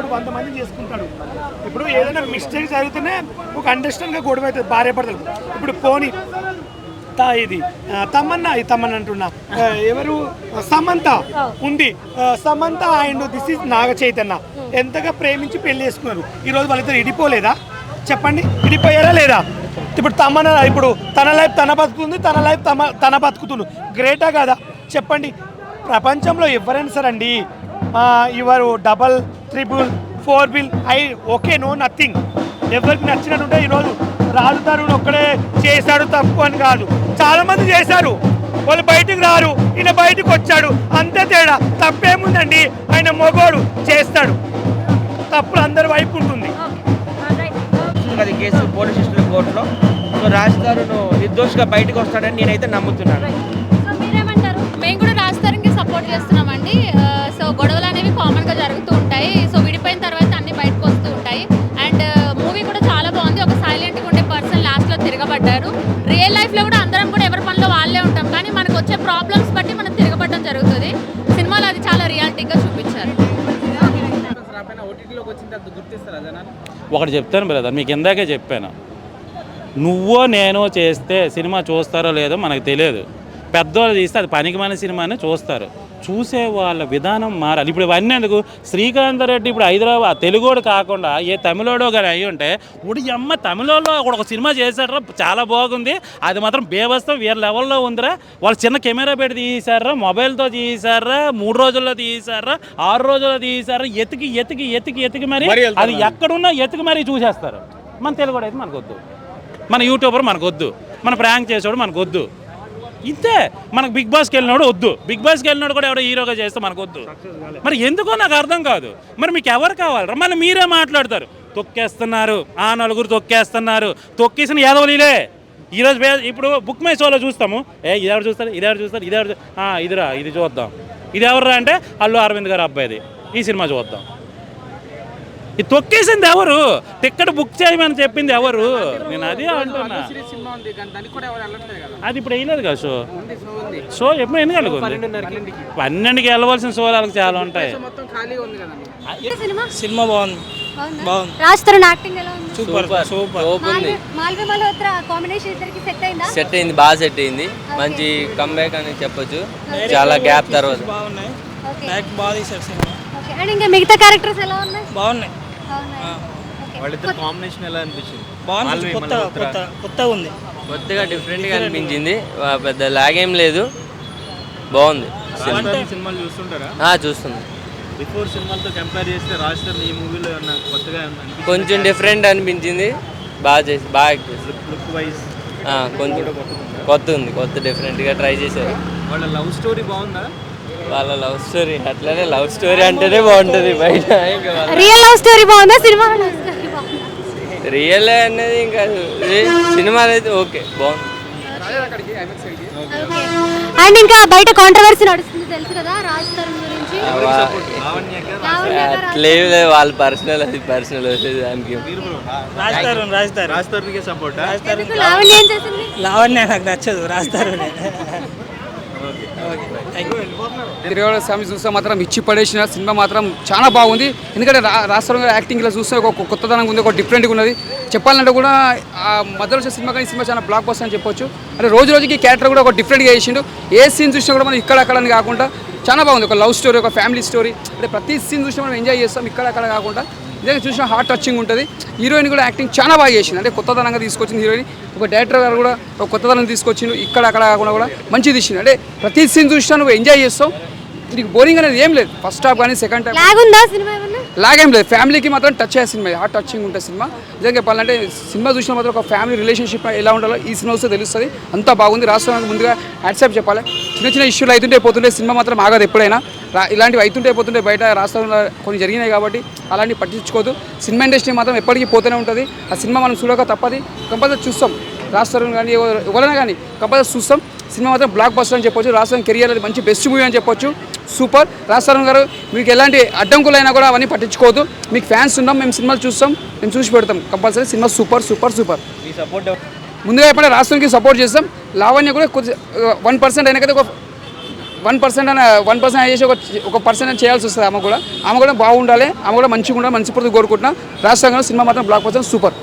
ఒకడు 100 మంది చేసుకుంటాడు. ఇప్పుడు ఏదైనా మిస్టేక్ జరిగితేనే ఒక అండర్స్టాండ్గా గొడవ అవుతుంది భార్య భర్తలు. ఇప్పుడు పోనీ ఇది తమ్మన్న అంటున్నా, ఎవరు సమంత ఉంది, Samantha and this is Naga Chaitanya ఎంతగా ప్రేమించి పెళ్లి చేసుకున్నారు. ఈరోజు వాళ్ళిద్దరు ఇడిపోలేదా చెప్పండి, ఇడిపోయారా లేదా? ఇప్పుడు తమ్మన్న ఇప్పుడు తన లైఫ్ తన బతుకుతుంది, తన లైఫ్ తన బతుకుతుంది. గ్రేటా కదా చెప్పండి? ప్రపంచంలో ఎవరైనా సరే అండి ఇవరు డబల్ 3 4 ఓకే, నో నథింగ్. ఎవరికి నచ్చినట్టుంటే ఈరోజు రాజు తరుణ్ ఒక్కడే చేశాడు తప్పు అని కాదు, చాలా మంది చేశారు, వాళ్ళు బయటికి రారు, ఈయన బయటకు వచ్చాడు, అంతే తేడా. తప్పేముందండి, ఆయన మొగోడు చేస్తాడు, తప్పులు అందరి వైపు ఉంటుంది. అది కేసు పోలీస్ స్టేషన్ కోర్టులో. సో రాజ్ తరుణ్ నిర్దోషిగా బయటకు వస్తాడని నేనైతే నమ్ముతున్నాను. మేము కూడా రాజ్ తరుణ్కి సపోర్ట్ చేస్తున్నామండి. సో గొడవలు అనేవి కామన్గా జరుగుతూ ఉంటాయి. సో విడిపోయిన తర్వాత అన్ని బయటకు వస్తూ ఉంటాయి. అండ్ మూవీ కూడా చాలా బాగుంది. ఒక సైలెంట్గా ఉండే పర్సన్ లాస్ట్లో తిరగబడ్డారు. రియల్ లైఫ్లో కూడా అందరం కూడా ఎవరి పనిలో వాళ్ళే ఉంటాం, కానీ మనకు వచ్చే ప్రాబ్లమ్స్ బట్టి మనం తిరగబడడం జరుగుతుంది. సినిమాలో అది చాలా రియాలిటీగా చూపించారు. ఒకటి చెప్తాను బ్రదర్, మీకు ఇందాకే చెప్పాను, నువ్వో నేనో చేస్తే సినిమా చూస్తారో లేదో మనకు తెలియదు. పెద్దవాళ్ళు తీస్తే అది పనికిమాలిన సినిమాని చూస్తారు. చూసే వాళ్ళ విధానం మారాలి. ఇప్పుడు ఇవన్నీ ఎందుకు, శ్రీకాంత్ రెడ్డి ఇప్పుడు హైదరాబాద్ తెలుగోడు కాకుండా ఏ తమిళోడో కానీ అయ్యి ఉంటే ఇప్పుడు అమ్మ తమిళలో ఒక సినిమా చేశారా చాలా బాగుంది, అది మాత్రం బేవస్తం వేరే లెవెల్లో ఉందిరా, వాళ్ళు చిన్న కెమెరా పెట్టి తీసారా, మొబైల్తో తీసారా, 3 రోజుల్లో తీసారా, 6 రోజుల్లో తీసారా, ఎతికి ఎతికి ఎతికి ఎతికి మరి అది ఎక్కడున్నా ఎతికి మరీ చూసేస్తారు. మన తెలుగోడు అయితే మనకొద్దు, మన యూట్యూబర్ మనకొద్దు, మన ప్రాంక్ చేసేవాడు మనకొద్దు. ఇంతే. మనకు బిగ్ బాస్కి వెళ్ళినోడు వద్దు, బిగ్ బాస్కి వెళ్ళినోడు కూడా ఎవడో హీరోగా చేస్తే మనకు వద్దు. మరి ఎందుకో నాకు అర్థం కాదు. మరి మీకు ఎవరు కావాలి? మళ్ళీ మీరే మాట్లాడతారు, తొక్కేస్తున్నారు, నలుగురు తొక్కేస్తున్నారు, తొక్కేసిన యాదవలీలే. ఈరోజు ఇప్పుడు బుక్ మై షోలో చూస్తాము, ఇది ఎవరు చూస్తారు, ఇది ఎవరు చూస్తారు, ఇది ఎవరు, ఇదిరా ఇది చూద్దాం, ఇది ఎవర్రా అంటే అల్లు అరవింద్ గారు అబ్బాయిది, ఈ సినిమా చూద్దాం. ఇది తొక్కేసింది ఎవరు? టికెట్ బుక్ చేయమని చెప్పింది ఎవరు? నేను అదే అంటున్నా. అది ఇప్పుడు వేయలేదు కదా షో ఎప్పుడు ఎన్ని గంటలకు ఉంది? 12కి వెళ్ళవలసిన షోలు వాళ్ళకి చాలా ఉంటాయి. సినిమా బాగుంది. రాజ్ తరుణ్ యాక్టింగ్ ఎలా ఉంది? Super super. Malvi Malhotra combination ఇద్దరికి సెట్ అయిందా? సెట్ అయింది, బాగా సెట్ అయింది. మంచి కమ్బ్యాక్ అని చెప్పొచ్చు, చాలా గ్యాప్ తర్వాత. బాగున్నాయి, బాగా తీశారు సినిమా. ఓకే, అండ్ ఇంకా మిగతా క్యారెక్టర్స్ ఎలా ఉన్నాయి? బాగున్నాయి. వాళ్ళిద్దరు కాంబినేషన్ ఎలా అనిపించింది? బాగుంది, కొత్తగా ఉంది, కొత్తగా డిఫరెంట్గా అనిపించింది. పెద్ద లాగ్ ఏం లేదు, బాగుంది. సినిమాలు చూస్తుంటారా? చూస్తుంది. బిఫోర్ సినిమాలతో కంపేర్ చేస్తే రాజ్ తరుణ్ ఈ మూవీలో కొత్తగా కొంచెం డిఫరెంట్ అనిపించింది, బాగా చేసి బాగా లుక్ వైజ్ కొంచెం కొత్త ఉంది, కొత్త డిఫరెంట్గా ట్రై చేశారు. వాళ్ళ లవ్ స్టోరీ బాగుందా? వాళ్ళ లవ్ స్టోరీ అట్లనే, లవ్ స్టోరీ అంటేనే బాగుంటుంది. బయట రియల్ లవ్ స్టోరీ బాగుందా, సినిమా రియల్ అనేది ఇంకా సినిమాలు అయితే ఓకే బాగుంది. అండ్ ఇంకా బయట కాంట్రవర్సీ నడుస్తుంది తెలుసు కదా రాజ్ తరుణ్ గురించి. లేదు, వాళ్ళ పర్సనల్, అది పర్సనల్ దానికి. రాజ్ తరుణ్కి సపోర్ట్. లావణ్య ఏం చేసింది? లావణ్య నాకు నచ్చదు, రాజ్ తరుణ్. తిరుగాడు స్వామి చూస్తే మాత్రం ఇచ్చి పడేసిన సినిమా మాత్రం చాలా బాగుంది. ఎందుకంటే రాష్ట్రంలో యాక్టింగ్ ఇలా చూస్తే ఒక కొత్తదనంగా ఉంది, ఒక డిఫరెంట్గా ఉన్నది. చెప్పాలంటే కూడా మధ్యలో వచ్చే సినిమా కానీ సినిమా చాలా బ్లాక్ బస్టర్ అని చెప్పొచ్చు. అంటే రోజుకి క్యారెక్టర్ కూడా ఒక డిఫరెంట్గా చేసిండు. ఏ సీన్ చూసినా కూడా మనం ఇక్కడ అని కాకుండా చాలా బాగుంది. ఒక లవ్ స్టోరీ, ఒక ఫ్యామిలీ స్టోరీ, అంటే ప్రతి సీన్ చూసినా మనం ఎంజాయ్ చేస్తాం. ఇక్కడ కాకుండా ఇదే చూసిన హార్ట్ టచింగ్ ఉంటుంది. హీరోయిన్ కూడా యాక్టింగ్ చాలా బాగా చేసింది, అంటే కొత్తదనంగా తీసుకొచ్చింది హీరోయిన్. ఒక డైరెక్టర్ గారు కూడా ఒక కొత్తదనం తీసుకొచ్చిండు, ఇక్కడ కాకుండా కూడా మంచిగా తీసింది. అంటే ప్రతి సీన్ చూసినా నువ్వు ఎంజాయ్ చేస్తావు, నీకు బోరింగ్ అనేది ఏం లేదు. ఫస్ట్ హాఫ్ కానీ సెకండ్ హాఫ్ లాగ్ ఏం లేదు. ఫ్యామిలీకి మాత్రం టచ్ అయ్యే సినిమా, హార్ట్ టచింగ్ ఉంటుంది సినిమా. నిజంగా చెప్పాలంటే సినిమా చూసిన మాత్రం ఒక ఫ్యామిలీ రిలేషన్షిప్ ఎలా ఉండాలో ఈ సినిమా వస్తే తెలుస్తుంది. అంతా బాగుంది. రాష్ట్రానికి ముందుగా హ్యాట్సాప్ చెప్పాలి. చిన్న ఇష్యూలు అవుతుంటే పోతుంటే సినిమా మాత్రం ఆగదు ఎప్పుడైనా. ఇలాంటివి అవుతుంటే పోతుంటే బయట రాష్ట్రంలో కొన్ని జరిగినాయి కాబట్టి అలాంటివి పట్టించుకోదు. సినిమా ఇండస్ట్రీ మాత్రం ఎప్పటికీ పోతూనే ఉంటుంది. ఆ సినిమా మనం చూడక తప్పది, కంపల్సరీ చూస్తాం. రాష్ట్రం కానీ ఎవరైనా కానీ కంపల్సరీ చూస్తాం. సినిమా మాత్రం బ్లాక్ బస్టర్ అని చెప్పొచ్చు. రాష్ట్రం కెరియర్ అది మంచి బెస్ట్ మూవీ అని చెప్పొచ్చు. సూపర్. రాష్ట్రం గారు మీకు ఎలాంటి అడ్డంకులైనా కూడా అవన్నీ పట్టించుకోవద్దు. మీకు ఫ్యాన్స్ ఉన్నాం, మేము సినిమాలు చూస్తాం, మేము చూసి పెడతాం. Compulsory cinema super super super. ముందుగా ఎప్పుడైనా రాష్ట్రానికి సపోర్ట్ చేస్తాం. లావణ్య కూడా 1% అయినా కదా 1% చేసి ఒక పర్సెంట్ చేయాల్సి వస్తుంది. ఆమె కూడా బాగుండాలి, ఆమె కూడా మంచిగా ఉండాలి, మంచి ప్రతి కోరుకుంటున్నా. రాష్ట్రంలో సినిమా మాత్రం బ్లాక్ బస్టర్ సూపర్.